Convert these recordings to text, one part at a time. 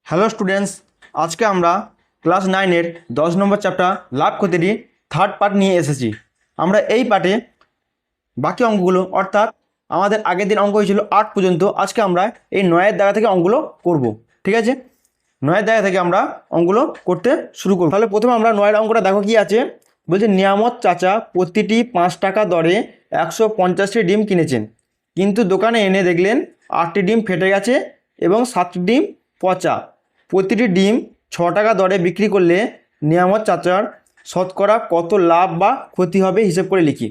Hello students, আজকে আমরা class 9-এর 10 নম্বর chapter লাভ ক্ষতিটি third part নিয়ে এসেছি। আমরা এই পার্টে বাকি অঙ্কগুলো অর্থাৎ আমাদের আগের দিন অঙ্ক হয়েছিল 8 পর্যন্ত, আজকে আমরা এই 9-এর জায়গা থেকে অঙ্কগুলো করব। ঠিক আছে, 9-এর জায়গা থেকে আমরা অঙ্কগুলো করতে শুরু করব। তাহলে প্রথমে আমরা 9-এর অঙ্কটা দেখো কি আছে। বলছে নিয়ামত চাচা প্রতিটি 5 টাকা দরে 150টি ডিম কিনেছেন, কিন্তু দোকানে এনে দেখলেন 8টি ডিম ফেটে গেছে এবং 7টি ডিম পচা। প্রতিটি ডিম 6 টাকা দরে বিক্রি করলে নিয়ামত চাচার শতকরা কত লাভ বা ক্ষতি হবে হিসেব করে লিখি।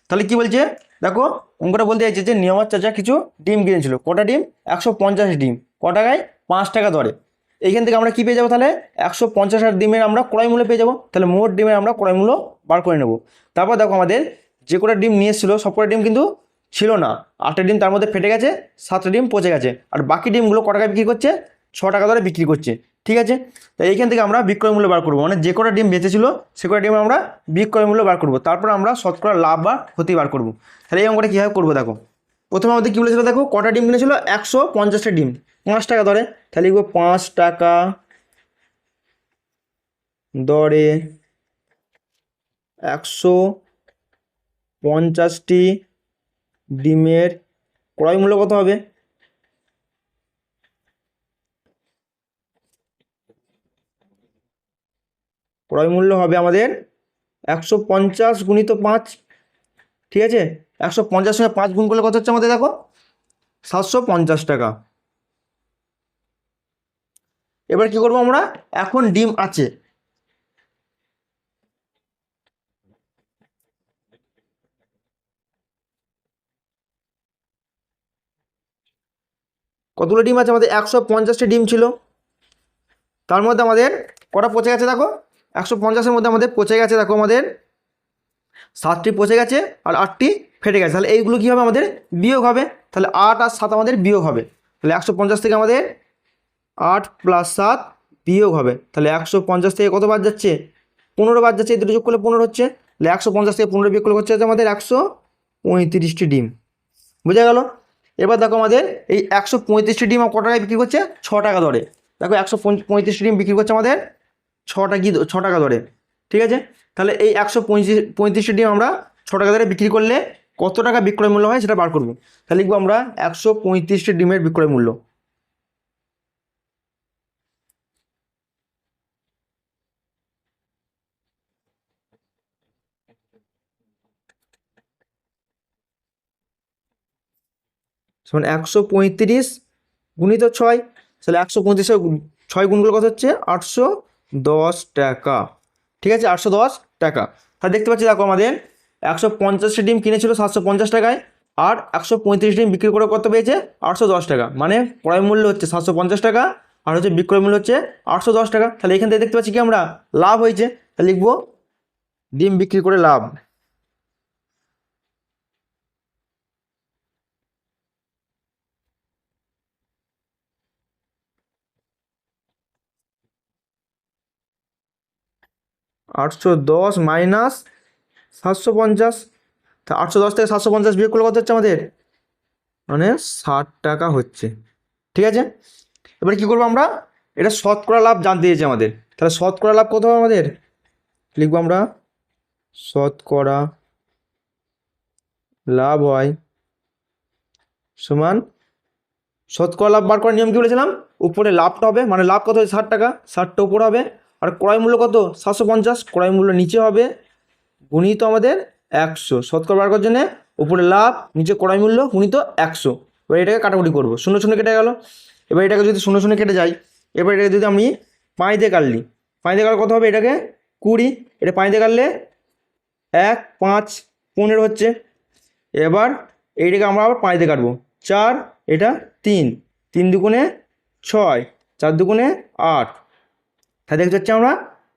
তাহলে কি বলছে দেখো, অঙ্কটা বলতে চাইছে যে নিয়ামত চাচা কিছু ডিম কিনেছিল। কটা ডিম? 150 ডিম। ক টাকায়? 5 টাকা দরে। এইখান থেকে আমরা কি পেয়ে যাবো? তাহলে 150 ডিমের আমরা ক্রয় মূল্য পেয়ে যাবো। তাহলে মোট ডিমের আমরা ক্রয় মূল্য বার করে নেব। তারপর দেখো আমাদের যে কটা ডিম নিয়ে এসেছিলো সব কটা ডিম কিন্তু ছিল না। 8টা ডিম তার মধ্যে ফেটে গেছে, 7টা ডিম পচে গেছে, আর বাকি ডিমগুলো ক টাকায় বিক্রি করছে? 6 টাকা দরে বিক্রি করছে। ঠিক আছে, তাই এইখান থেকে আমরা বিক্রয় মূল্য বার করবো, মানে যে কটা ডিম বেঁচেছিল সে কটা ডিম আমরা বিক্রয় মূল্য বার করবো। তারপর আমরা শতকরা লাভ বা ক্ষতি বার করবো। তাহলে এই অঙ্কটা কীভাবে করবো দেখো। প্রথমে আমাদের কী বলেছিল দেখো, কটা ডিম কিনেছিল? 150টা ডিম, 5 টাকা দরে। তাহলে লিখবো 5 টাকা দরে 150টি ডিমের ক্রয় মূল্য কত হবে? ক্রয় মূল্য হবে আমাদের 150 গুণিত 5। ঠিক আছে, 150 সঙ্গে 5 গুণ করলে কত হচ্ছে আমাদের দেখো? 750 টাকা। এবার কি করবো আমরা? এখন ডিম আছে, কতগুলো ডিম আছে আমাদের? 150টি ডিম ছিল, তার মধ্যে আমাদের কটা পচে গেছে দেখো? 150-এর মধ্যে আমাদের পচে গেছে দেখো, আমাদের 7টি পচে গেছে আর 8টি ফেটে গেছে। তাহলে এইগুলো কী হবে? আমাদের বিয়োগ হবে। তাহলে 8 আর 7 আমাদের বিয়োগ হবে। তাহলে 150 থেকে আমাদের 8 + 7 বিয়োগ হবে। তাহলে 150 থেকে কত বাদ যাচ্ছে? 15 বাদ যাচ্ছে। এই দুটো যোগ করলে 15 হচ্ছে। তাহলে 150 থেকে 15 বিয়োগ করলে হচ্ছে আমাদের 135টি ডিম। বুঝা গেল? এবার দেখো আমাদের এই 135টি ডিম কত টাকায় বিক্রি করছে? 6 টাকা দরে। দেখো 135টি ডিম বিক্রি করছে আমাদের 6 টাকা দরে। ঠিক আছে, তাহলে এই 135টি ডিম আমরা 6 টাকা দরে বিক্রি করলে কত টাকা বিক্রয় মূল্য হয় সেটা বার করবো। তাহলে লিখবো আমরা 135টি ডিমের বিক্রয় মূল্য সমান 135 গুণিত 6। তাহলে 135 6 গুণ করলে কত হচ্ছে? 810 টাকা। ঠিক আছে, 810 টাকা। তাহলে দেখতে পাচ্ছি দেখো আমাদের 150টি ডিম কিনেছিল 750 টাকায়, আর 135 ডিম বিক্রি করে কত পেয়েছে? 810 টাকা। মানে ক্রয় মূল্য হচ্ছে 750 টাকা আর হচ্ছে বিক্রয় মূল্য হচ্ছে 810 টাকা। তাহলে এখান থেকে দেখতে পাচ্ছি কি আমরা লাভ হয়েছে। তাহলে লিখবো ডিম বিক্রি করে লাভ। 810 মাইনাস 750। তা 810 থেকে 750 বিয়োগ করলে কত হচ্ছে আমাদের? মানে 60 টাকা হচ্ছে। ঠিক আছে, এবার কি করবো আমরা? এটা শতকরা লাভ জানতে দিয়েছে আমাদের। তাহলে শতকরা লাভ কত হবে আমাদের? লিখবো আমরা শতকরা লাভ হয় সমান, শতকরা লাভ বার করার নিয়ম কি বলেছিলাম? উপরে লাভটা হবে, মানে লাভ কত হচ্ছে? 60 টাকা, 60টা উপরে হবে। আর ক্রয় মূল্য কত? 750। ক্রয় মূল্য নিচে হবে গুণিত আমাদের 100। শতকরা বার করার জন্য উপরে লাভ, নিচে ক্রয় মূল্য গুণিত 100। এবার এটাকে কাটাকুটি করবো, 0 0 কেটে গেল। এবার এটাকে যদি 0 0 কেটে যায়, এবার এটাকে যদি আমি 5 দিয়ে কাটলি, 5 দিয়ে কাটলে কত হবে? এটাকে 20। এটা 5 দিয়ে কাটলে 1 5 15 হচ্ছে। এবার এইটাকে আমরা আবার 5 দিয়ে কাটবো, 4, এটা 3, 3 দুগুণে 6, 4 দুগুণে 8। তাহলে দেখতে হচ্ছে আমরা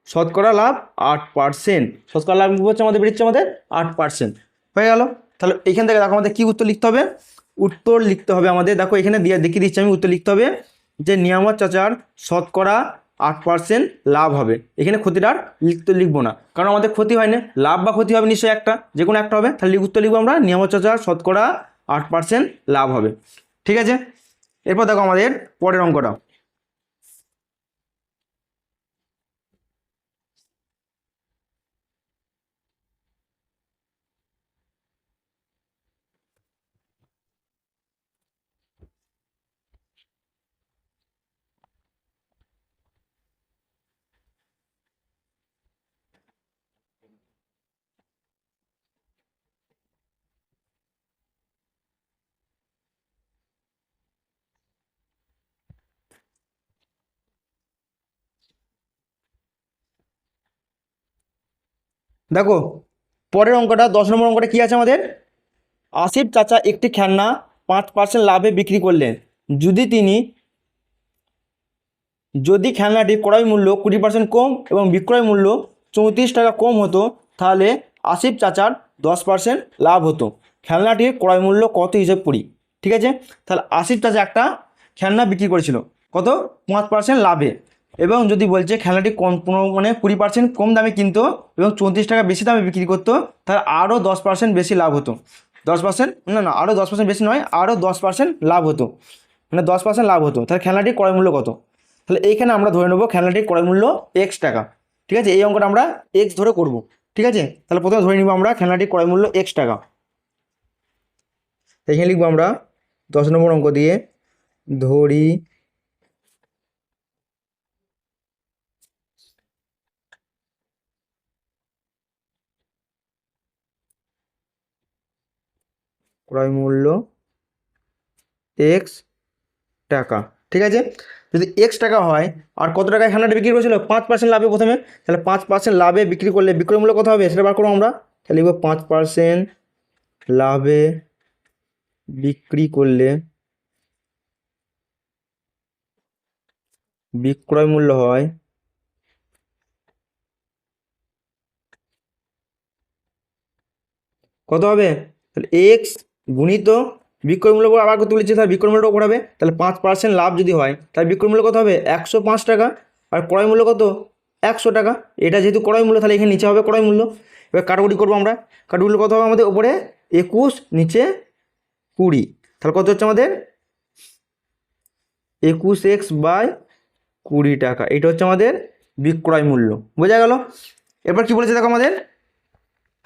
শতকরা লাভ 8%। শতকরা লাভ হচ্ছে আমাদের বেরোচ্ছে আমাদের 8%। হয়ে গেল। তাহলে এখান থেকে দেখো আমাদের কী উত্তর লিখতে হবে? উত্তর লিখতে হবে আমাদের, দেখো এখানে দিয়ে দেখিয়ে দিচ্ছি আমি। উত্তর লিখতে হবে যে নিয়ামত চাচার শতকরা 8% লাভ হবে। এখানে ক্ষতিটার লিখবো না, কারণ আমাদের ক্ষতি হয় না। লাভ বা ক্ষতি হবে নিশ্চয়ই একটা, যে কোনো একটা হবে। তাহলে উত্তর লিখবো আমরা নিয়ামত চাচার শতকরা 8% লাভ হবে। ঠিক আছে, এরপর দেখো আমাদের পরের অঙ্কটা। দেখো পরের অঙ্কটা 10 নম্বর অঙ্কটা কি আছে আমাদের, আসিফ চাচা একটি খেলনা 5% লাভে বিক্রি করলেন। যদি খেলনাটি ক্রয় মূল্য 20% কম এবং বিক্রয় মূল্য 34 টাকা কম হতো, তাহলে আসিফ চাচার 10% লাভ হতো। খেলনাটির ক্রয় মূল্য কত হিসেব করি। ঠিক আছে, তাহলে আসিফ চাচা একটা খেলনা বিক্রি করেছিল কত, 5% লাভে, এবং যদি বলছে খেলনাটি কম মানে 20% কম দামে কিনতো এবং 34 টাকা বেশি দামে বিক্রি করতো, তাহলে আরও 10% বেশি লাভ হতো। 10%, না আরও 10% বেশি নয়, আরও 10% লাভ হতো, মানে 10% লাভ হতো। তাহলে খেলনাটির ক্রয় মূল্য কত, তাহলে এইখানে আমরা ধরে নেবো খেলনাটির ক্রয় মূল্য X টাকা। ঠিক আছে, এই অঙ্কটা আমরা X ধরে করব। ঠিক আছে, তাহলে প্রথমে ধরে নিব আমরা খেলনাটির ক্রয় মূল্য X টাকা। এখানে লিখবো আমরা 10 নম্বর অঙ্ক দিয়ে, ধরি ক্রয় মূল্য X টাকা। ঠিক আছে, যদি X টাকা হয় আর কত টাকায় খেলনাটি বিক্রি করেছিল, 5% লাভে প্রথমে, তাহলে 5% লাভে বিক্রি করলে বিক্রয় মূল্য কত হবে সেটা বার করবো আমরা। তাহলে লিখবো 5% লাভে বিক্রি করলে বিক্রয় মূল্য হয় কত হবে, তাহলে এক্স গুণিত বিক্রয় মূল্য আবার কত তুলেছে, তাহলে বিক্রয় মূল্যটা হবে, তাহলে 5% লাভ যদি হয় তাহলে বিক্রয় মূল্য কত হবে 105 টাকা, আর ক্রয় মূল্য কত 100 টাকা। এটা যেহেতু ক্রয় মূল্য তাহলে এখানে নিচে হবে ক্রয় মূল্য। এবার কাটাকুটি করবো আমরা, কাটাকুটি কত হবে আমাদের, ওপরে 21 নিচে 20, তাহলে কত হচ্ছে আমাদের 21x/20 টাকা। এটা হচ্ছে আমাদের বিক্রয় মূল্য, বোঝা গেল। এরপর কি বলেছে দেখো আমাদের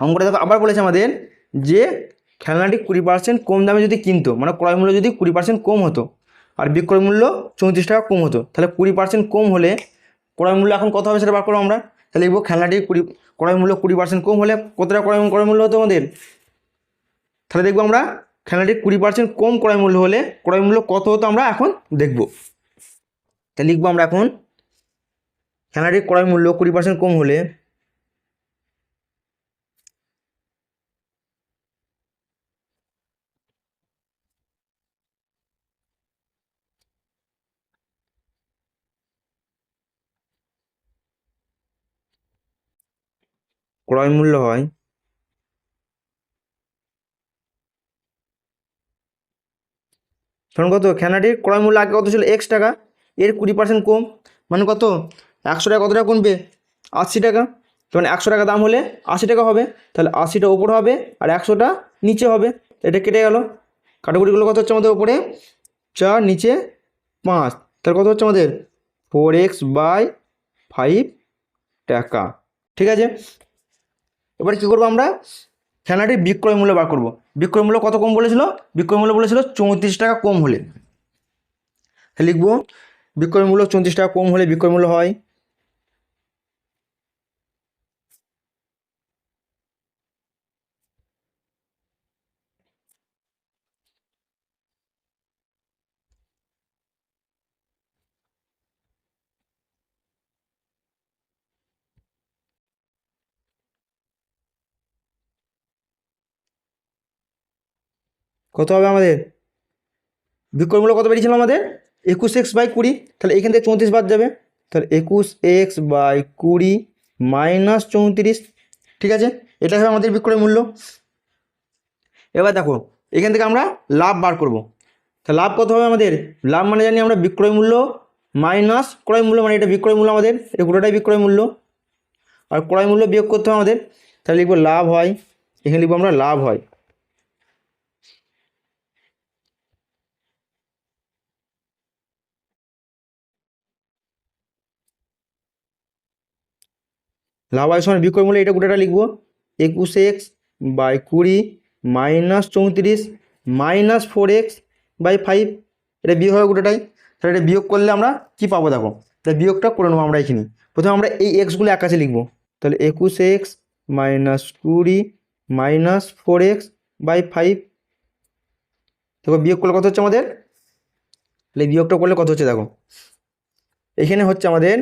অঙ্কটা, দেখো আবার বলেছে আমাদের যে খেলনাটি 20% কম দামে যদি কিনতো, মানে ক্রয় মূল্য যদি 20% কম হতো আর বিক্রয় মূল্য 34 টাকা কম হতো, তাহলে 20% কম হলে ক্রয় মূল্য এখন কত হবে সেটা বার করবো আমরা। তাহলে লিখবো খেলনাটি ক্রয় মূল্য 20% কম হলে কত টাকা ক্রয় মূল্য হতো আমাদের। তাহলে দেখবো আমরা খেলনাটি 20% কম ক্রয় মূল্য হলে ক্রয় মূল্য কত হতো আমরা এখন দেখবো। তাহলে লিখবো আমরা এখন খেলনাটির ক্রয় মূল্য 20% কম হলে ক্রয় মূল্য হয় শোন কত, খেলনাটির ক্রয় মূল্য আগে কত ছিল X টাকা, এর 20% কম, মানে কত 100 টাকা, কত টাকা কমবে 80 টাকা। মানে 100 টাকা দাম হলে 80 টাকা হবে, তাহলে 80টা ওপর হবে আর 100টা নিচে হবে। এটা কেটে গেল, কাটাকুটিগুলো কত হচ্ছে আমাদের, ওপরে 4 নিচে 5, তাহলে কত হচ্ছে আমাদের 4x/5 টাকা। ঠিক আছে, এবার কী করবো আমরা খেলনাটির বিক্রয় মূল্য বার করবো। বিক্রয় মূল্য কত কম বলেছিল, বিক্রয় মূল্য বলেছিল 34 টাকা কম হলে। লিখবো বিক্রয় মূল্য 34 টাকা কম হলে বিক্রয় মূল্য হয় কত হবে আমাদের, বিক্রয় মূল্য কত বেরিয়েছিল আমাদের 21x/20, তাহলে এখান থেকে 34 বাদ যাবে, তাহলে 21x/20 মাইনাস 34। ঠিক আছে, এটা হবে আমাদের বিক্রয় মূল্য। এবার দেখো এখান থেকে আমরা লাভ বার করব। তা লাভ কত হবে আমাদের, লাভ মানে জানি আমরা বিক্রয় মূল্য মাইনাস ক্রয় মূল্য, মানে এটা বিক্রয় মূল্য আমাদের, এই পুরোটাই বিক্রয় মূল্য, আর ক্রয় মূল্য বিয়োগ করতে হবে আমাদের। তাহলে লিখবো লাভ হয়, এখানে লিখবো আমরা লাভ হয়। লাভ হয় সময় বিক্রয় মূল্য, এটা গোটাটা লিখবো 21x/20 মাইনাস 34 মাইনাস 4x/5, এটা বিয়োগ হবে গোটাটাই। তাহলে এটা বিয়োগ করলে আমরা কি পাবো দেখো, তাহলে বিয়োগটা করে নেবো আমরা এখানে। প্রথমে আমরা এই এক্সগুলো এক কাছে লিখবো, তাহলে 21x-20 মাইনাস 4x/5, দেখো বিয়োগ করলে কত হচ্ছে আমাদের, তাহলে বিয়োগটা করলে কত হচ্ছে দেখো, এখানে হচ্ছে আমাদের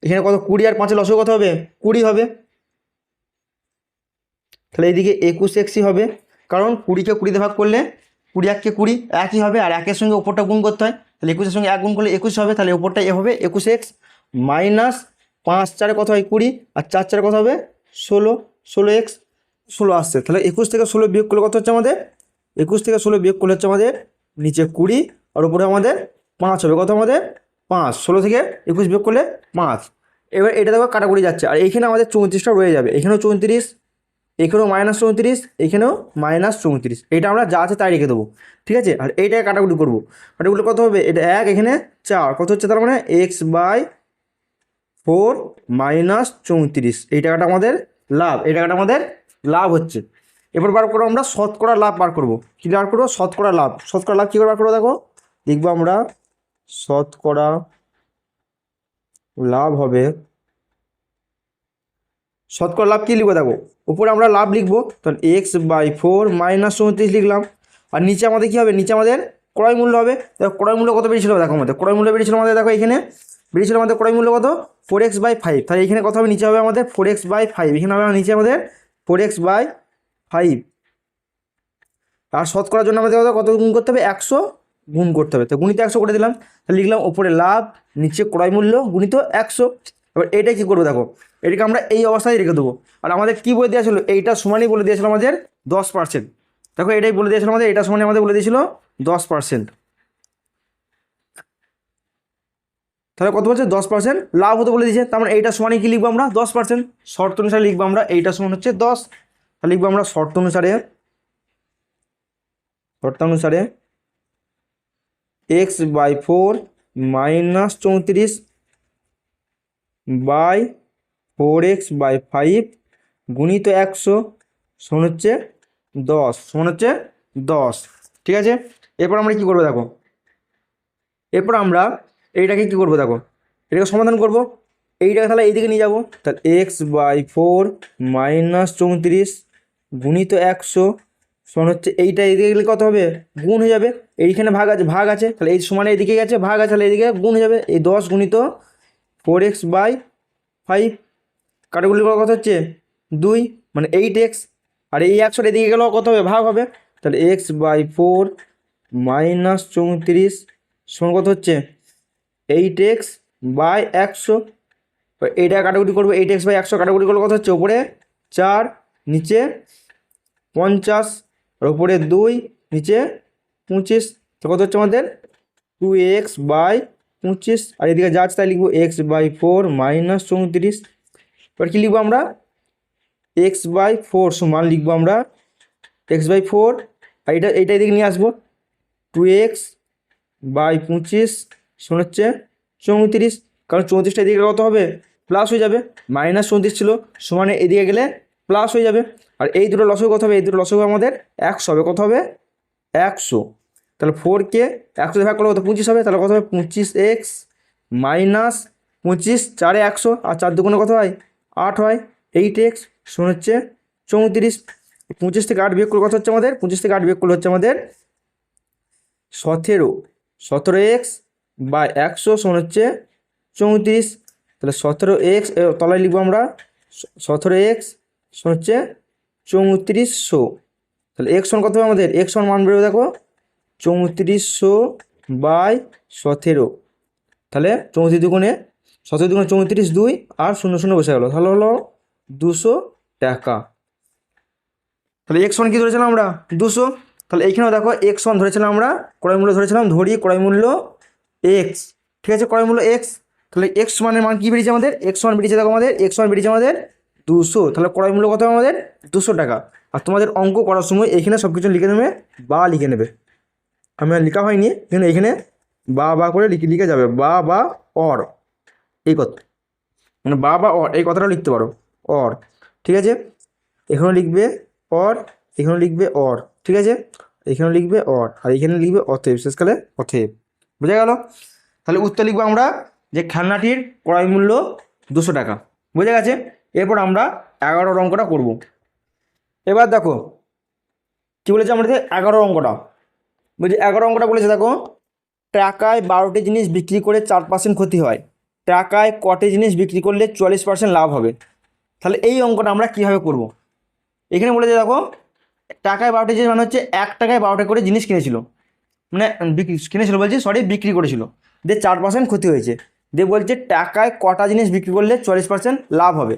এখানে কত 20 আর 5 লসগু কত হবে 20 হবে। তাহলে এইদিকে 21x হবে, কারণ 20কে 20 ভাগ করলে 20 1 কে 20 একই হবে, আর একের সঙ্গে ওপরটা গুণ করতে হয়, তাহলে 21-এর সঙ্গে 1 গুণ করলে 21 হবে, তাহলে ওপরটা এ হবে 21x মাইনাস 5 4 কত হয় 20 আর 4 4 কত হবে 16x 16 আসছে। তাহলে 21 থেকে 16 বিয়োগ করলে কত হচ্ছে আমাদের 21 থেকে 16 বিয়োগ করলে হচ্ছে আমাদের নিচে 20 আর উপরে আমাদের 5 হবে, কত আমাদের 5, 16 থেকে 21 বিয়োগ করলে 5। এবার এটা দেখো কাটাকুটি যাচ্ছে, আর এইখানে আমাদের 34টা রয়ে যাবে, এখানেও 34, এখানেও -34, এখানেও -34, এটা আমরা যা আছে তাই রেখে দেবো, ঠিক আছে। আর এইটাকে কাটাকুটি করবো, কাটাকুটি কত হবে এটা 1 এখানে 4 কত হচ্ছে, তার মানে x/4 -34, এই টাকাটা আমাদের লাভ, এই টাকাটা আমাদের লাভ হচ্ছে। এবার বার করবো আমরা শতকরা লাভ বার করবো, কী বার করবো শতকরা লাভ। শতকরা লাভ কী করে বার করবো দেখো, লিখবো আমরা শতকরা লাভ হবে, শতকরা লাভ কী লিখবো দেখো, উপরে আমরা লাভ লিখবো, তখন x/4 -34 লিখলাম, আর নিচে আমাদের কী হবে, নিচে আমাদের ক্রয় মূল্য হবে। দেখো ক্রয় মূল্য কত বেরিয়েছিল, দেখো আমাদের ক্রয় মূল্য বেরিয়েছিল আমাদের, দেখো এখানে বেরিয়েছিল আমাদের ক্রয় মূল্য কত 4x/5, তাহলে এখানে কত হবে, নিচে হবে আমাদের 4x/5, এখানে হবে নিচে আমাদের 4x/5। আর শতকরার জন্য আমাদের কত গুণ করতে হবে 100 গুণ করতে হবে, তো গুণিত 100 করে দিলাম, তাহলে লিখলাম ওপরে লাভ নিচে ক্রয় মূল্য গুণিত 100। এবার এটা কী করবো দেখো, এটাকে আমরা এই অবস্থায় রেখে দেবো, আর আমাদের কী বলে দেওয়া ছিল, এইটা সমানই বলে দিয়েছিল আমাদের 10%, দেখো এটাই বলে দিয়েছিল আমাদের, এটা সমানই আমাদের বলে দিয়েছিল 10%। তাহলে কত বলছে 10% লাভ হতে বলে দিয়েছে, তার মানে এইটা সমানই কী লিখবো আমরা 10%, শর্ত অনুসারে লিখবো আমরা এইটা সমান হচ্ছে 10, তাহলে লিখবো আমরা শর্তানুসারে x/4 -34 বাই 4x/5 গুণিত 100 সমান হচ্ছে 10, ঠিক আছে। এরপর আমরা কী করবো দেখো, এরপর আমরা এইটাকে কী করবো দেখো, এটাকে সমাধান করবো, এইটাকে তাহলে এইদিকে নিয়ে যাবো, তাহলে x/4 -34 গুণিত 100 সমান হচ্ছে এইটা এদিকে গেলে কত হবে গুণ হয়ে যাবে, এইখানে ভাগ আছে তাহলে এই সমানে এদিকে গেছে ভাগ আছে, তাহলে এদিকে গুণ হয়ে যাবে, এই 10 গুণিত 4x/5, কাটাকুটি করা কত হচ্ছে 2 মানে 8x, আর এই 100 এদিকে গেলেও কত হবে ভাগ হবে, তাহলে x/4 -34 সমান কত হচ্ছে 8x/100, এইটা কাটাকুটি করবো 8x/100 কাটাকুটি করলে কত হচ্ছে, উপরে 4 নিচে 50 আর উপরে 2 নিচে 25, তো কত হচ্ছে আমাদের 2x/25, আর এদিকে যা আছে তাই লিখবো x/4 -34। এবার কী লিখবো আমরা x/4 সমান লিখবো আমরা x/4, আর এইটা এদিকে নিয়ে আসবো 2x/25 সমান হচ্ছে 34, কারণ 34টা এদিকে কত হবে প্লাস হয়ে যাবে, -34 ছিল সমানে এদিকে গেলে প্লাস হয়ে যাবে, আর এই দুটো লসগু কত হবে, এই দুটো লসগু আমাদের 100 হবে, কত হবে 100, তাহলে 4কে 100 ভাগ করলে কত 25 হবে, তাহলে কত হবে 25x -25, 4 100 আর 4 দুগুণে কত হয় 8 হয়, 8x সমান হচ্ছে 34, 25 থেকে 8 বিয়োগ করলে কত হচ্ছে আমাদের, 25 থেকে 8 বিয়োগ করলে হচ্ছে আমাদের 17x/100 সমান হচ্ছে 34, তাহলে 17x তলায় লিখবো আমরা 17x সমান হচ্ছে 3400, তাহলে x সমান কত হবে আমাদের, x সমান মান বেরোবে দেখো 3400/17, তাহলে 34 দুগুণে 17 দুগুণে 34 2 আর 0 0 বসে গেলো, তাহলে হলো 200 টাকা। তাহলে x সমান কী ধরেছিলাম আমরা 200, তাহলে এইখানেও দেখো x সমান ধরেছিলাম আমরা ক্রয় মূল্য ধরেছিলাম, ধরি ক্রয় মূল্য x, ঠিক আছে ক্রয় মূল্য x, তাহলে x সমানের মান কী বেরিয়েছে আমাদের, x সমান বেরিয়েছে দেখো আমাদের x সমান বেরিয়েছে আমাদের 200, তাহলে ক্রয় মূল্য কত হবে আমাদের 200 টাকা। আর তোমাদের অঙ্ক করার সময় এখানে সব কিছু লিখে নেবে বা লিখে নেবে, আমি আর লেখা হয়নি কিন্তু এখানে বা করে লিখে যাবে, বা অর এই কথা, মানে বা অর এই কথাটাও লিখতে পারো অর, ঠিক আছে, এখানেও লিখবে অর, এখানেও লিখবে অর, ঠিক আছে, এখানেও লিখবে অর, আর এখানে লিখবে অতএব, শেষকালে অতএব, বোঝা গেল। তাহলে উত্তর লিখবো আমরা যে খেলনাটির ক্রয় মূল্য 200 টাকা, বোঝা গেছে। এরপর আমরা 11 অঙ্কটা করব। এবার দেখো কী বলেছে আমাদের 11 অঙ্কটা, বলছি 11 অঙ্কটা বলেছে দেখো, টাকায় 12টি জিনিস বিক্রি করে 4% ক্ষতি হয়, টাকায় কটি জিনিস বিক্রি করলে 40% লাভ হবে। তাহলে এই অঙ্কটা আমরা কীভাবে করব? এখানে বলে যে দেখো, টাকায় 12টি জিনিস মানে হচ্ছে 1 টাকায় 12টা করে জিনিস কিনেছিল, মানে কিনেছিল বলছি, সরি, বিক্রি করেছিল, দিয়ে 4% ক্ষতি হয়েছে, দিয়ে বলছে টাকায় কটা জিনিস বিক্রি করলে 40% লাভ হবে।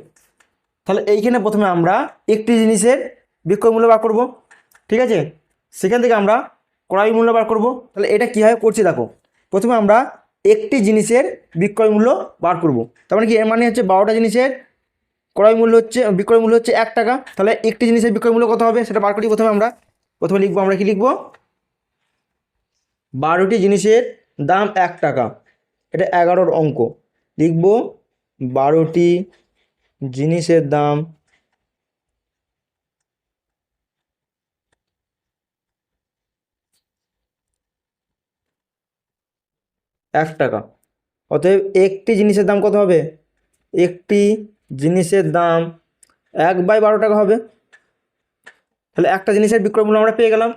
তাহলে এইখানে প্রথমে আমরা একটি জিনিসের বিক্রয় মূল্য বার করব, ঠিক আছে? সেখান থেকে আমরা ক্রয় মূল্য বার করব। তাহলে এটা কীভাবে করছি দেখো, প্রথমে আমরা একটি জিনিসের বিক্রয় মূল্য বার করব। তার মানে কি, এর মানে হচ্ছে 12টা জিনিসের বিক্রয় মূল্য হচ্ছে 1 টাকা। তাহলে একটি জিনিসের বিক্রয় মূল্য কত হবে সেটা বার করি। প্রথমে লিখবো আমরা, কি লিখবো, 12টি জিনিসের দাম 1 টাকা, এটা 11-র অঙ্ক। লিখবো 12টি জিনিসের দাম 1 টাকা। অতএব একটি জিনিসের দাম কত হবে? একটি জিনিসের দাম 1/12 টাকা হবে। তাহলে একটা জিনিসের বিক্রয় মূল্য আমরা পেয়ে গেলাম,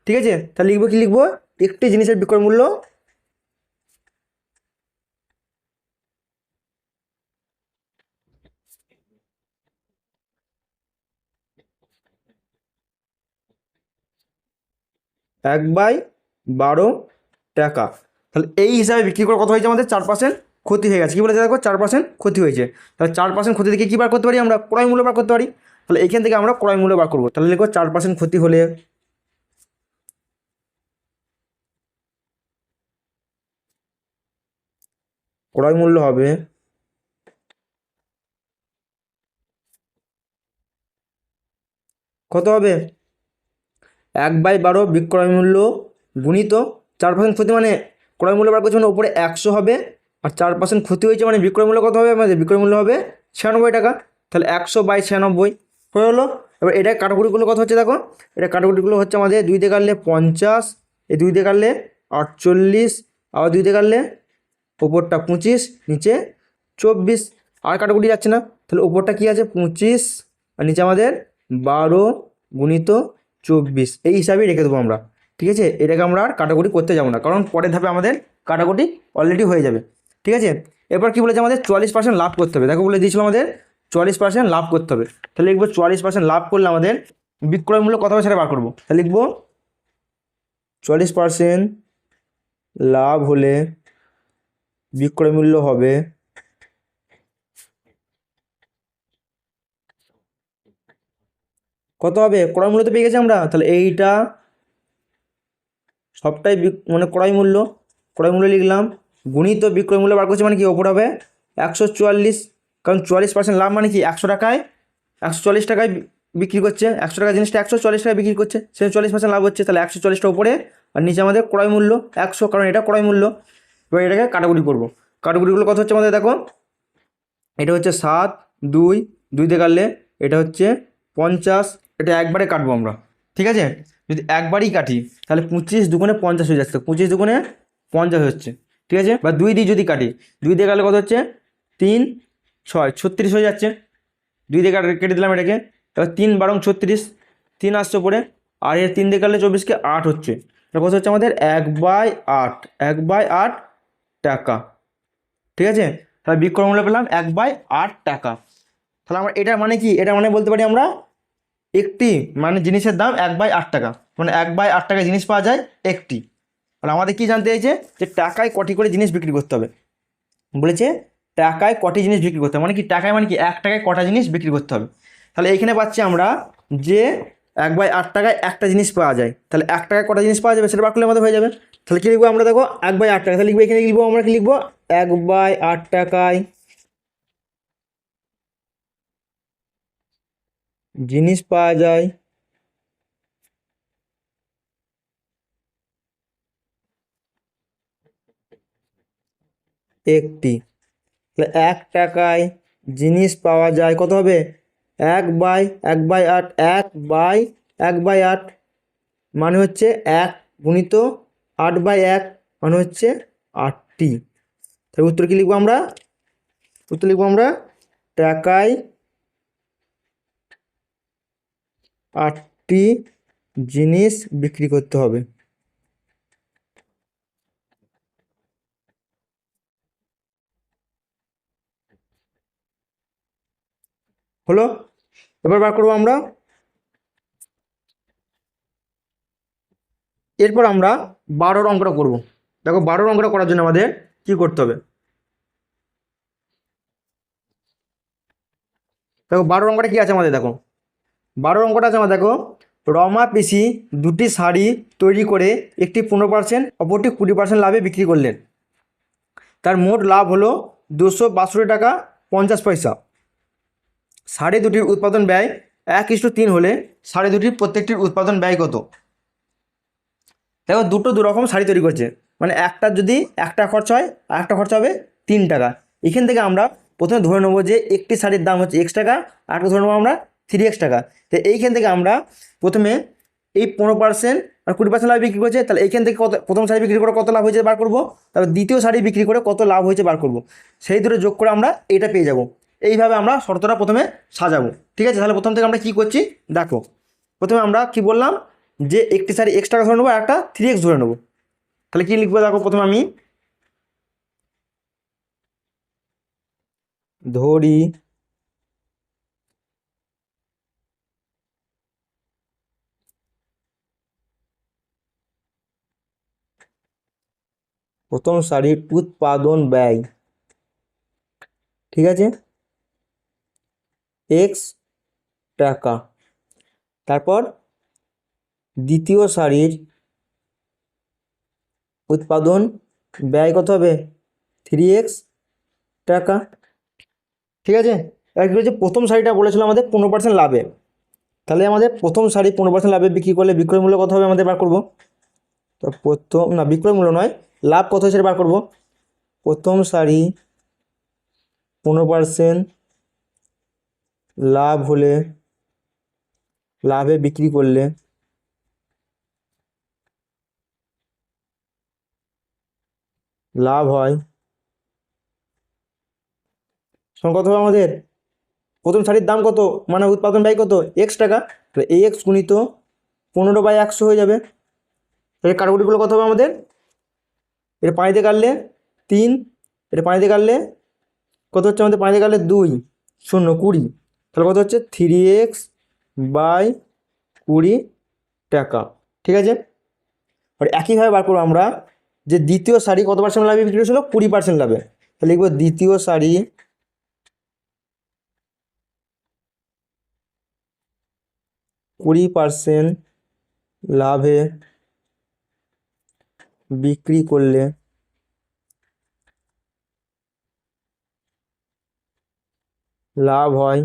ঠিক আছে? তাহলে লিখবো, কি লিখবো, একটি জিনিসের বিক্রয় মূল্য 1/12 টাকা। তাহলে এই হিসাবে বিক্রি করে কত হয়েছে, আমাদের 4% ক্ষতি হয়ে গেছে। কী বলেছে দেখো, 4% ক্ষতি হয়েছে। তাহলে 4% ক্ষতি থেকে কী বার করতে পারি আমরা? ক্রয় মূল্য বার করতে পারি। তাহলে এইখান থেকে আমরা ক্রয় মূল্য বার করবো। তাহলে লিখো 4% ক্ষতি হলে ক্রয় মূল্য হবে কত হবে? 1/12 বিক্রয় মূল্য গুণিত 4% ক্ষতি, মানে ক্রয় মূল্য বার করছে মানে উপরে 100 হবে, আর 4% ক্ষতি হয়েছে মানে বিক্রয় মূল্য কত হবে আমাদের? বিক্রয় মূল্য হবে 96 টাকা। তাহলে 100/96 হয়ে হলো। এবার এটা কাটাকুটিগুলো কত হচ্ছে দেখো, এটা কাটাকুটিগুলো হচ্ছে আমাদের 2 দিয়ে কাটলে 50, এই 2 দিয়ে কাটলে 48, আবার 2 দিয়ে কাটলে ওপরটা 25, নিচে 24, আর কাটাকুটি যাচ্ছে না। তাহলে ওপরটা কি আছে? 25, আর নিচে আমাদের 12 গুণিত 24, এই হিসাবেই রেখে দেবো আমরা, ঠিক আছে? এটাকে আমরা আর কাটাকুটি করতে যাবো না, কারণ পরের ধাপে আমাদের কাটাকুটি অলরেডি হয়ে যাবে, ঠিক আছে? এরপর কি বলেছে, আমাদের 44% লাভ করতে হবে। দেখো বলে দিয়েছিল আমাদের 44% লাভ করতে হবে। তাহলে লিখবো 44% লাভ করলে আমাদের বিক্রয় মূল্য কত হবে সেটা বার করবো। তাহলে লিখবো 44% লাভ হলে বিক্রয় মূল্য হবে কত হবে? ক্রয় মূল্য তো পেয়ে গেছি আমরা। তাহলে এইটা সবটাই মানে ক্রয় মূল্য লিখলাম, গুণিত বিক্রয় মূল্য বার করছি, মানে কি ওপর হবে 144, কারণ 44% লাভ মানে কি 100 টাকায় 140 টাকায় বিক্রি করছে, 100 টাকা জিনিসটা 140 টাকায় বিক্রি করছে, সে 40% লাভ হচ্ছে। তাহলে 140টা উপরে, আর নিচে আমাদের ক্রয় মূল্য 100, কারণ এটা ক্রয় মূল্য। এবার এটাকে কাটাকুটি করবো। কাটাকুটিগুলো কত হচ্ছে আমাদের দেখো, এটা হচ্ছে 7, 2 দিয়ে কাটলে এটা হচ্ছে 50, এটা একবারে কাটবো আমরা, ঠিক আছে? যদি একবারই কাটি তাহলে 25 দুগুণে 50 হয়ে যাচ্ছে, 25 দুগুণে 50 হচ্ছে, ঠিক আছে? বা 2 দিয়ে যদি কাটি, 2 দিয়ে কাটলে কত হচ্ছে, 3, 6, 36 হয়ে যাচ্ছে। 2 দিয়ে কেটে দিলাম এটাকে। এবার 3 বারং 36, 3 আসছে পরে, আর এর 3 দিয়ে কাটলে 24কে 8 হচ্ছে। এটা কত হচ্ছে আমাদের? 1/8, 1/8 টাকা, ঠিক আছে? তাহলে বিক্রয় মূল্য পেলাম 1/8 টাকা। তাহলে আমরা এটা মানে কি, এটা মানে বলতে পারি আমরা একটি মানে জিনিসের দাম 1/8 টাকা, মানে 1/8 টাকায় জিনিস পাওয়া যায় একটি। তাহলে আমাদের কি জানতে চাইছে, যে টাকায় কটি করে জিনিস বিক্রি করতে হবে। বলেছে টাকায় কটি জিনিস বিক্রি করতে হবে, মানে কি টাকায় মানে কি 1 টাকায় কটা জিনিস বিক্রি করতে হবে। তাহলে এইখানে পাচ্ছি আমরা যে 1/8 টাকায় একটা জিনিস পাওয়া যায়। তাহলে 1 টাকায় কটা জিনিস পাওয়া যাবে সেটা বার করলে আমাদের হয়ে যাবে। তাহলে কী লিখবো আমরা দেখো, 1/8 টাকা, তাহলে লিখবো এখানে লিখবো আমরা, কি লিখবো, 1/8 টাকায় জিনিস পাওয়া যায় একটি। তাহলে 1 টাকায় জিনিস পাওয়া যায় কত হবে? 1/8, 1/8 মানে হচ্ছে 1 গুণিত 8/1 মানে হচ্ছে 8টি। তাহলে উত্তর কি লিখবো আমরা? উত্তর লিখবো আমরা টাকায় 8টি জিনিস বিক্রি করতে হবে। হলো। এবার বার করবো আমরা। এরপর আমরা 12 অঙ্কটা করব। দেখো 12 অঙ্কটা করার জন্য আমাদের কি করতে হবে? দেখো 12 অঙ্কটা কি আছে আমাদের, দেখো 12 অঙ্কটা আছে আমার, দেখো রমা পিসি দুটি শাড়ি তৈরি করে একটি 15% অপরটি 20% লাভে বিক্রি করলেন। তার মোট লাভ হলো 262 টাকা 50 পয়সা। শাড়ি দুটির উৎপাদন ব্যয় 1:3 হলে শাড়ি দুটির প্রত্যেকটির উৎপাদন ব্যয় কত? দেখো দুটো দুরকম শাড়ি তৈরি করছে, মানে একটা যদি 1 টাকা খরচা হয় আর একটা খরচা হবে 3 টাকা। এখান থেকে আমরা প্রথমে ধরে নেবো যে একটি শাড়ির দাম হচ্ছে X টাকা, আর একটা ধরে নেবো আমরা 3X টাকা। তো এইখান থেকে আমরা প্রথমে এই 15% আর 20% লাভ বিক্রি করছে, তাহলে এইখান থেকে কত, প্রথম শাড়ি বিক্রি করে কত লাভ হয়েছে বার করবো, তারপর দ্বিতীয় শাড়ি বিক্রি করে কত লাভ হয়েছে বার করবো, সেই দুটো যোগ করে আমরা এটা পেয়ে যাব। এইভাবে আমরা শর্তটা প্রথমে সাজাবো। ঠিক আছে, তাহলে প্রথম থেকে আমরা কি করছি দেখো। প্রথমে আমরা কি বললাম যে একটি শাড়ি X টাকা ধরে নেবো আর একটা 3X ধরে নেবো। তাহলে কি লিখবো দেখো, প্রথমে আমি ধরি প্রথম শাড়ির উৎপাদন ব্যয়, ঠিক আছে, X টাকা। তারপর দ্বিতীয় শাড়ির উৎপাদন ব্যয় কত হবে? 3X টাকা। ঠিক আছে, এবার কি হচ্ছে, প্রথম শাড়িটা বলেছিল আমাদের 15% লাভে, তাহলে আমাদের প্রথম শাড়ি 15% লাভে বিক্রি করলে বিক্রয় মূল্য কত হবে আমাদের বার করবো। তো প্রথম না, বিক্রয় মূল্য নয়, লাভ কত হয়েছে বার করবো। প্রথম শাড়ি 15% লাভ হলে, লাভে বিক্রি করলে লাভ হয় সমান কত হবে আমাদের, প্রথম শাড়ির দাম কত মানে উৎপাদন ব্যয় কত X টাকা, তাহলে X গুণিত 15/100 হয়ে যাবে। তাহলে কাটাকুটিগুলো কত হবে আমাদের, এটা পানিতে কাটলে 3, এটা পানিতে কাটলে কত হচ্ছে আমাদের, পানিতে কাটলে 2 0 20, তাহলে কত হচ্ছে 3X/20 টাকা। ঠিক আছে, আর একইভাবে বার করবো আমরা যে দ্বিতীয় শাড়ি কত পার্সেন্ট লাভে বিক্রি হয়েছিল, 20% লাভে। তাহলে লিখবো দ্বিতীয় শাড়ি 20% লাভে বিক্রি করলে লাভ হয়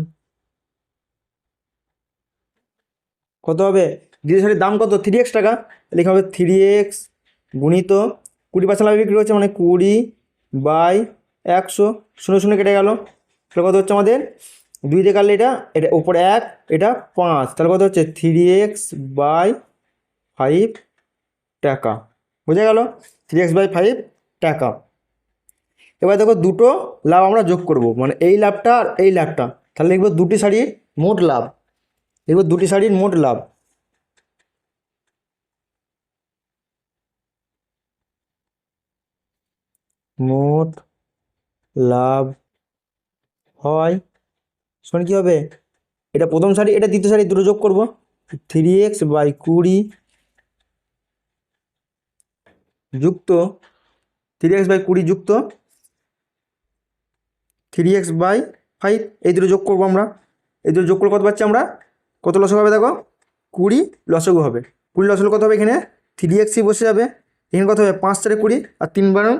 কত হবে, দ্বিতীয় শাড়ির দাম কত 3X টাকা, লেখা হবে 3X গুণিত 20% লাভে বিক্রি হচ্ছে মানে 20/100, 0 0 কেটে গেল, তাহলে কত হচ্ছে আমাদের, 2 দিয়ে কাটলে এটা, এটা উপরে 1, এটা 5, তাহলে কত হচ্ছে 3X/5 টাকা। বুঝা গেল, 3X/5 টাকা। এবার দেখো দুটো লাভ আমরা যোগ করব, মানে এই লাভটা আর এই লাভটা, তাহলে লিখবো দুটি শাড়ির মোট লাভ, লিখবো দুটি শাড়ির মোট লাভ। মোট লাভ হয় শোন কি হবে, এটা প্রথম শাড়ি এটা দ্বিতীয় শাড়ি দুটো যোগ করব, 3X/20 যুক্ত 3X/20 যুক্ত 3X/5, এই দুটো যোগ করবো আমরা। এই দুটো যোগ করলে কত পাচ্ছি আমরা, কত লসগু হবে দেখো, 20 লসগু হবে। 20 লসগু কত হবে, এখানে 3Xই বসে যাবে, এখানে কত হবে 5 4 20 আর 3 12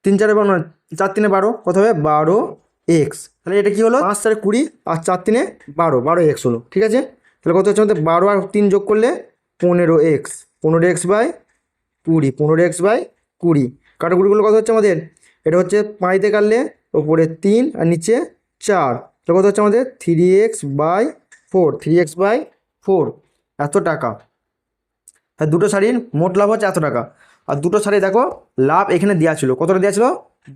3 4 12 4 3 12 কত হবে 12X। তাহলে এটা কি হলো, 5 4 20 আর 4 3 12, 12X হলো। ঠিক আছে, তাহলে কত হচ্ছে আমাদের, 12 আর 3 যোগ করলে 15X, 15X/20, 15X/20। কাটাকুটিগুলো কত হচ্ছে আমাদের, এটা হচ্ছে পানিতে কাটলে ওপরে 3 আর নিচে 4, তাহলে কত হচ্ছে আমাদের 3X/4, 3X/4 এত টাকা। আর দুটো শাড়ির মোট লাভ হচ্ছে এত টাকা। আর দুটো শাড়ি দেখো লাভ এখানে দেওয়া ছিল, কতটা দেওয়া ছিল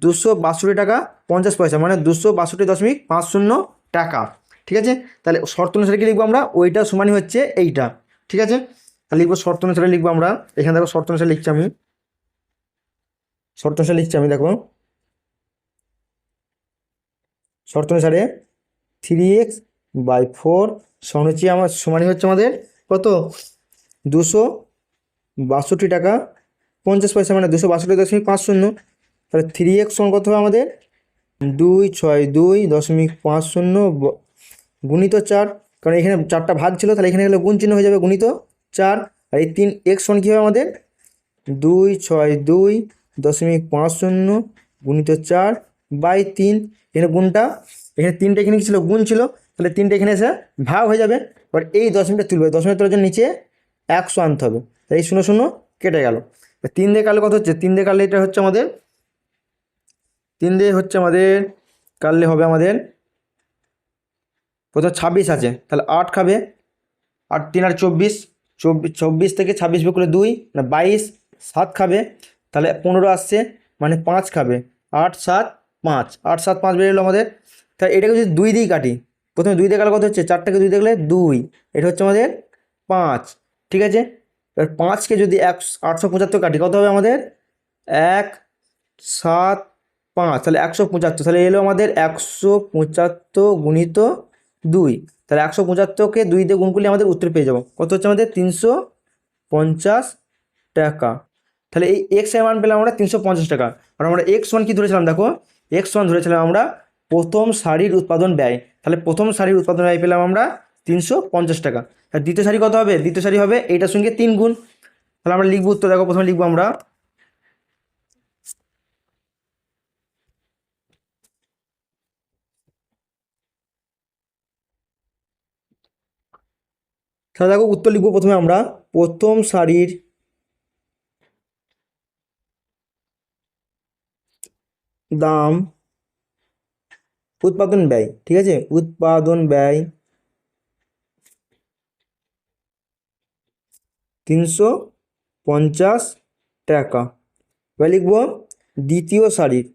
262 টাকা 50 পয়সা, মানে 262.50 টাকা। ঠিক আছে, তাহলে শর্ত অনুসারে কি লিখবো আমরা, ওইটা সমানই হচ্ছে এইটা। ঠিক আছে, তাহলে লিখবো শর্ত অনুসারে লিখবো আমরা, এখানে দেখো শর্ত অনুসারে লিখছি আমি, শর্ত অনুসারে লিখছি আমি দেখো, শর্ত অনুসারে 3x/4 সমানই হচ্ছে আমাদের কত, 262 টাকা 50 পয়সা, মানে 262.50। তাহলে 3x সমান কত হবে আমাদের 262.50 গুণিত 4, কারণ এখানে 4টা ভাগ ছিল, তাহলে এখানে গেলে গুণ চিহ্ন হয়ে যাবে, গুণিত 4। আর এই 3x সমান কী হবে আমাদের 262.50 গুণিত 4/3। এখানে গুণটা, এখানে 3টা এখানে কি ছিল, গুণ ছিল, তাহলে 3টা এখানে এসে ভাগ হয়ে যাবে। এবার এই দশমিকটা তুলবে, দশমিক তোলার জন্য নিচে 100 আনতে হবে, তাই এই 0 0 কেটে গেল। 3 দিয়ে কাটলে কত হচ্ছে, 3 দিয়ে কাটলে এটা হচ্ছে আমাদের 3 দিয়ে হচ্ছে আমাদের কাটলে হবে আমাদের প্রথম 26 আছে, তাহলে 8 খাবে, 8 3 আর 24, 24 থেকে 26 বিয়োগ করলে 2 না 22, 7 খাবে, তাহলে 15 আসছে, মানে 5 খাবে, 8 7 5, 8 7 5 বেরিয়ে এলো আমাদের। তাহলে এটাকে যদি 2 দিয়েই কাটি, প্রথমে 2 দিয়ে কাটলে কত হচ্ছে, 4টাকে 2 দিয়ে গেলে 2, এটা হচ্ছে আমাদের 5, ঠিক আছে। এবার 5কে যদি 875 কাটি, কত হবে আমাদের 1 7 5, তাহলে 175, তাহলে এলো আমাদের 175 গুণিত 2, তাহলে 175কে 2 দিয়ে গুণ করলে আমাদের উত্তর পেয়ে যাবো, কত হচ্ছে আমাদের 350 টাকা। তাহলে এই এক্স এর মান পেলাম আমরা 350 টাকা। আর আমরা এক্স ওয়ান কি ধরেছিলাম, দেখো এক্স ওয়ান ধরেছিলাম আমরা প্রথম সারির উৎপাদন ব্যয়, তাহলে প্রথম সারির উৎপাদন ব্যয় পেলাম আমরা 350 টাকা। আর দ্বিতীয় সারি কত হবে, দ্বিতীয় সারি হবে এইটার সঙ্গে 3 গুণ। তাহলে আমরা লিখবো উত্তর, দেখো প্রথমে লিখবো আমরা তাহলে দেখো উত্তর লিখবো প্রথমে আমরা প্রথম সারির দাম উৎপাদন ব্যয়, ঠিক আছে, উৎপাদন ব্যয় 350 টাকা। এবার লিখবো দ্বিতীয় সারির,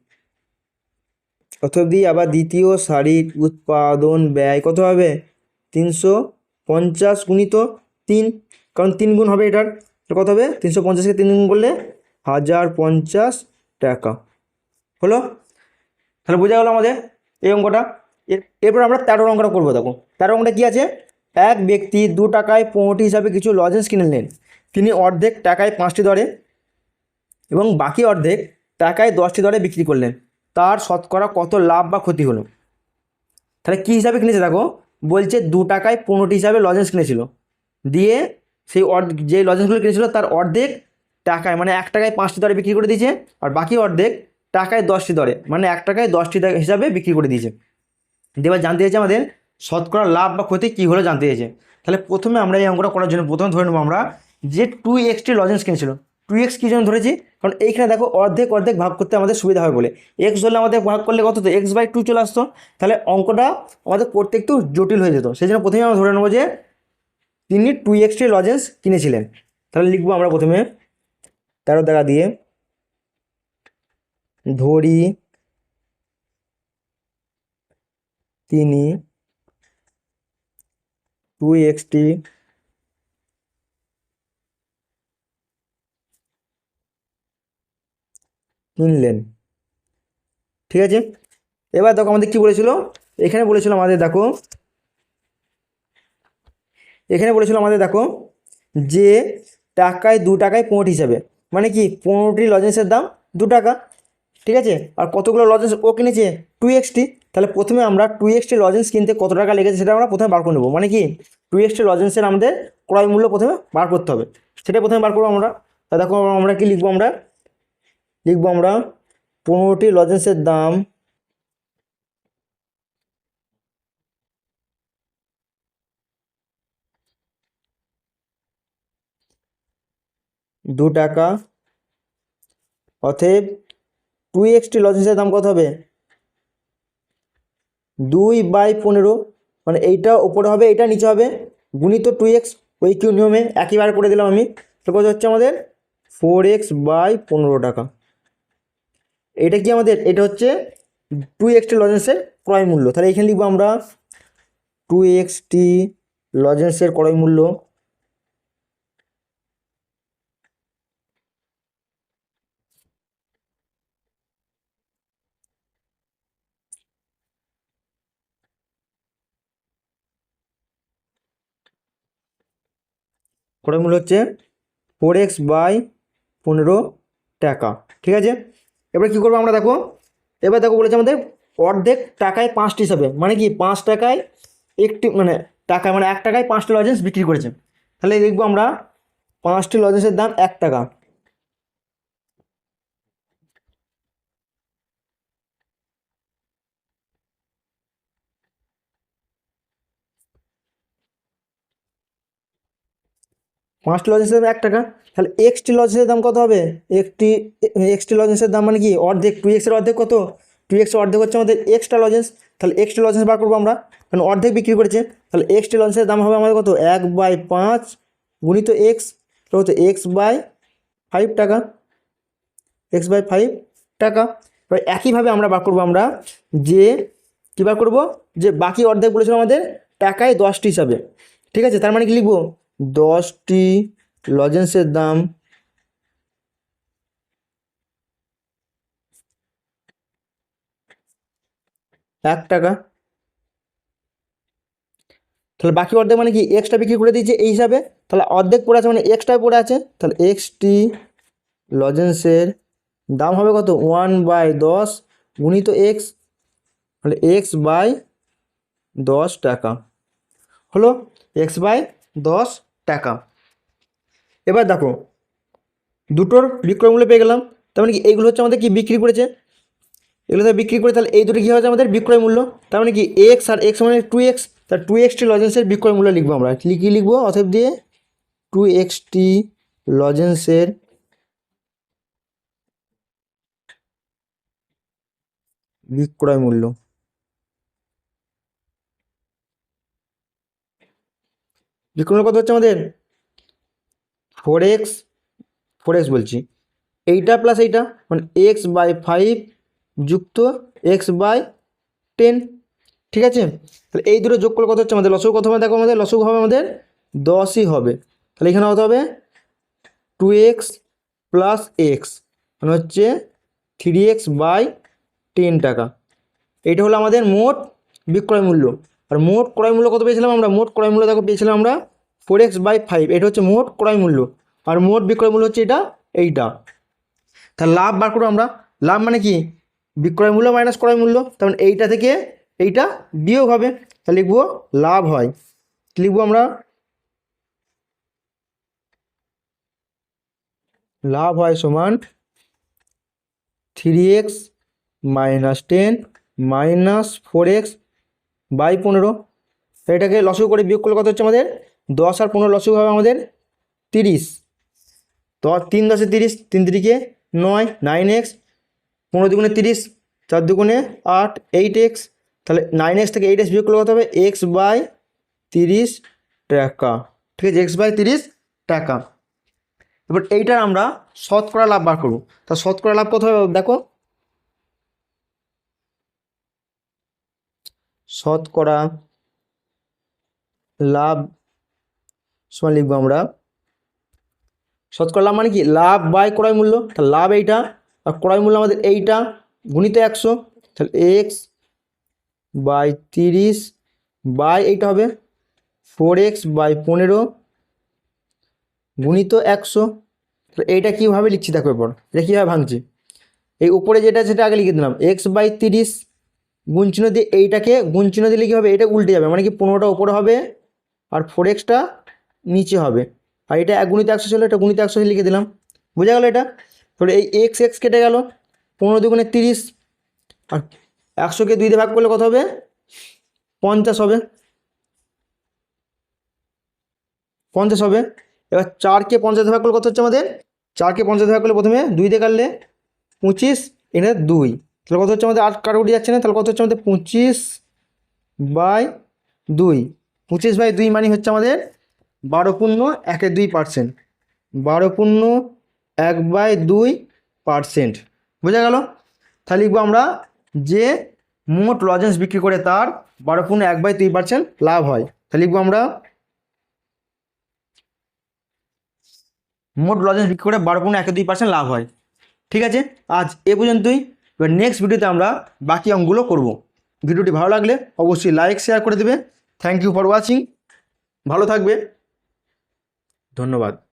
অথবা আবার দ্বিতীয় সারির উৎপাদন ব্যয় কত হবে 350 গুণিত 3, কারণ 3 গুণ হবে এটার, কত হবে 350কে 3 গুণ করলে 1050 টাকা হলো। তাহলে বোঝা গেল আমাদের এই অঙ্কটা। এরপর আমরা 13 অঙ্কটা করবো। দেখো 13 অঙ্কটা কী আছে, এক ব্যক্তি 2 টাকায় 15টি হিসাবে কিছু লজেন্স কিনে নিলেন। তিনি অর্ধেক টাকায় 5টি দরে এবং বাকি অর্ধেক টাকায় 10টি দরে বিক্রি করলেন। তার শতকরা কত লাভ বা ক্ষতি হলো? তাহলে কী হিসাবে কিনেছে দেখো, বলছে 2 টাকায় 15টি হিসাবে লজেন্স কিনেছিল, দিয়ে সেই যে লজেন্সগুলো কিনেছিল তার অর্ধেক টাকায়, মানে 1 টাকায় 5টি দরে বিক্রি করে দিয়েছে, আর বাকি অর্ধেক টাকায় 10টি দরে, মানে 1 টাকায় 10টি হিসাবে বিক্রি করে দিয়েছে। এবার জানতে চাইছে আমাদের শতকরা লাভ বা ক্ষতি কী হলো জানতে চাইছে। তাহলে প্রথমে আমরা এই অঙ্কটা করার জন্য প্রথমে ধরে নেবো আমরা যে 2x লজেন্স কিনেছিল। 2x কী জন্য ধরেছি, কারণ এইখানে দেখো অর্ধেক অর্ধেক ভাগ করতে আমাদের সুবিধা হবে বলে, এক্স ধরলে আমাদের ভাগ করলে কত তো x/2 চলে আসতো, তাহলে অঙ্কটা আমাদের করতে একটু জটিল হয়ে যেত। সেই জন্য প্রথমে আমরা ধরে নেবো যে তিনি 2x লজেন্স কিনেছিলেন। তাহলে লিখবো আমরা প্রথমে 13 টাকা দিয়ে ধরি তিনি 2x কিনলেন, ঠিক আছে। এবার দেখো আমাদের কি বলেছিল, এখানে বলেছিল আমাদের দেখো, এখানে বলেছিল আমাদের দেখো যে টাকায় 2 টাকায় 15 হিসাবে, মানে কি 15টি লজেন্সের দাম 2 টাকা, ঠিক আছে। আর কতগুলো লজেন্স ও কিনেছে 2x, তাহলে প্রথমে আমরা 2x লজেন্স কিনতে কত টাকা লেগেছে সেটা আমরা প্রথমে বার করে নেবো, মানে কি 2x লজেন্সের আমাদের ক্রয় মূল্য প্রথমে বার করতে হবে, সেটা প্রথমে বার করবো আমরা। তা দেখো আমরা কি লিখবো, আমরা লিখবো আমরা 15টি লজেন্সের দাম 2 টাকা, অতএব 2x লজেন্সের দাম কত হবে 2/15, মানে এইটা ওপরে হবে এইটা নিচে হবে, গুণিত 2x, ওই কিউ নিয়মে একইবার করে দিলাম আমি। তো কত হচ্ছে আমাদের 4x/15 টাকা। এটা কি আমাদের, এটা হচ্ছে 2x লজেন্সের ক্রয় মূল্য। তাহলে এখানে লিখবো আমরা 2x লজেন্সের ক্রয় মূল্য ক্রয় মূল্য হচ্ছে 4x/15 টাকা। ঠিক আছে, এবার কী করবো আমরা দেখো, এবার দেখো বলেছে আমাদের অর্ধেক টাকায় 5টি হিসাবে, মানে কি 5 টাকায় একটি মানে টাকায় মানে 1 টাকায় 5টি লজেন্স বিক্রি করেছে। তাহলে দেখবো আমরা 5টি লজেন্সের দাম 1 টাকা। পাঁচটি লজেন্সের দাম 1 টাকা, তাহলে এক্সটি লজেন্সের দাম কত হবে? এক্সটি লজেন্সের দাম মানে কি অর্ধেক, 2x-এর অর্ধেক কত? 2x-এর অর্ধেক হচ্ছে আমাদের এক্সট্রা লজেন্স। তাহলে এক্সটি লজেন্স বার করবো আমরা, কারণ অর্ধেক বিক্রি করেছে। তাহলে এক্সটি লজেন্সের দাম হবে আমাদের কত? 1/5 গুণিত এক্স, তাহলে হচ্ছে x/5 টাকা, x/5 টাকা। এবার একইভাবে আমরা বার করবো আমরা যে কী বার করবো, যে বাকি অর্ধেক বলেছিল আমাদের টাকায় 10টি হিসাবে। ঠিক আছে, তার মানে কি লিখবো? 10টি লজেন্সের দাম 1 টাকা। তাহলে বাকি অর্ধেক মানে কি এক্সট্রা বিক্রি করে দিয়েছে এই হিসাবে, তাহলে অর্ধেক পড়ে আছে মানে এক্সট্রা পড়ে আছে। তাহলে এক্সটি লজেন্সের দাম হবে কত? 1/10 গুণিত এক্স, তাহলে x/10 টাকা হলো, x/10 টাকা। এবার দেখো দুটোর বিক্রয় মূল্য পেয়ে গেলাম, তার মানে কি এইগুলো হচ্ছে আমাদের কি বিক্রি করেছে, এগুলো তো বিক্রি করে, তাহলে এই দুটো কী হচ্ছে আমাদের বিক্রয় মূল্য। তার মানে কি এক্স আর এক্স মানে 2x, তার 2xটি লজেন্সের বিক্রয় মূল্য লিখবো আমরা। কী লিখবো? অতএব দিয়ে 2xটি লজেন্সের বিক্রয় মূল্য। বিক্রয় মূল্য কত হচ্ছে আমাদের? 4x বলছি, এইটা প্লাস এইটা মানে x/5 যুক্ত x/10। ঠিক আছে, তাহলে এই দুটো যোগ করলে কত হচ্ছে আমাদের লসগু কত হবে? দেখো আমাদের লসগু হবে আমাদের 10ই হবে। তাহলে এখানে কত হবে? 2x প্লাস এক্স মানে হচ্ছে 3x/10 টাকা। এইটা হলো আমাদের মোট বিক্রয় মূল্য। আর মোট ক্রয় মূল্য কত পেয়েছিলাম আমরা? মোট ক্রয় মূল্য দেখো পেয়েছিলাম আমরা 4x/5, এটা হচ্ছে মোট ক্রয় মূল্য। আর মোট বিক্রয় মূল্য হচ্ছে এইটা। তাহলে লাভ বার করবো আমরা। লাভ মানে কি বিক্রয় মূল্য মাইনাস ক্রয় মূল্য, তখন এইটা থেকে এইটা বিয়োগ হবে। তাহলে লিখবো লাভ হয়, লিখবো আমরা লাভ হয় সমান 3x - 10 - 4x/15। এটাকে লসগু করে বিয়োগ করলে কত হচ্ছে আমাদের? 10 আর 15 লসগু হবে আমাদের 30। তো 3 10 30, 3 3 9, 9x, 15 দুগুণে 30, 4 দুগুণে 8, 8x। তাহলে 9x থেকে 8x বিয়োগ করলে কত হবে? x/30 টাকা। ঠিক আছে, x/30 টাকা। এবার এইটার আমরা শতকরা লাভ বার করবো। তা শতকরা লাভ কত হবে দেখো, শতকরা লাভ সমান লিখবো আমরা, শতকরা লাভ মানে কি লাভ বাই ক্রয় মূল্য। তাহলে লাভ এইটা আর ক্রয় মূল্য আমাদের এইটা গুণিত 100। তাহলে x/30 বাই এইটা হবে 4x/15 গুণিত 100। তাহলে এইটা কীভাবে লিখছি দেখো, এরপর এটা কীভাবে ভাঙছি। এই উপরে যেটা সেটা আগে লিখে দিলাম, x/30 গুণ চিহ্ন দিয়ে এইটাকে গুণ চিহ্ন দিলে কী হবে? এটা উল্টে যাবে, মানে কি 15টা উপরে হবে আর 4xটা নিচে হবে। আর এটা 1 গুণিত 100 ছিল, এটা গুণিত 100 লিখে দিলাম। বোঝা গেল এটা? তাহলে এই x কেটে গেল, 15 দুগুণে 30 আর 100কে 2 দিয়ে ভাগ করলে কত হবে? 50 হবে, 50 হবে। এবার 4কে 50 ভাগ করলে কত হচ্ছে আমাদের? 4কে 50 ভাগ করলে প্রথমে 2 দিয়ে কাটলে 25, এখানে 2, তাহলে কত হচ্ছে আমাদের? 8 কাটাকুটি যাচ্ছে না, তাহলে কত হচ্ছে আমাদের? 25/2। 25/2 মানে হচ্ছে আমাদের 12.12%। 12.1/2%। বোঝা গেল? তাহলে লিখবো আমরা যে মোট লজেন্স বিক্রি করে তার 12.1/2% লাভ হয়। তাহলে লিখবো আমরা মোট লজেন্স বিক্রি করে 12.12% লাভ হয়। ঠিক আছে, আজ এ পর্যন্তই। এবার নেক্সট ভিডিওতে আমরা বাকি অঙ্কগুলো করব। ভিডিওটি ভালো লাগলে অবশ্যই লাইক শেয়ার করে দেবে। Thank you for watching. ভালো থাকবে। ধন্যবাদ।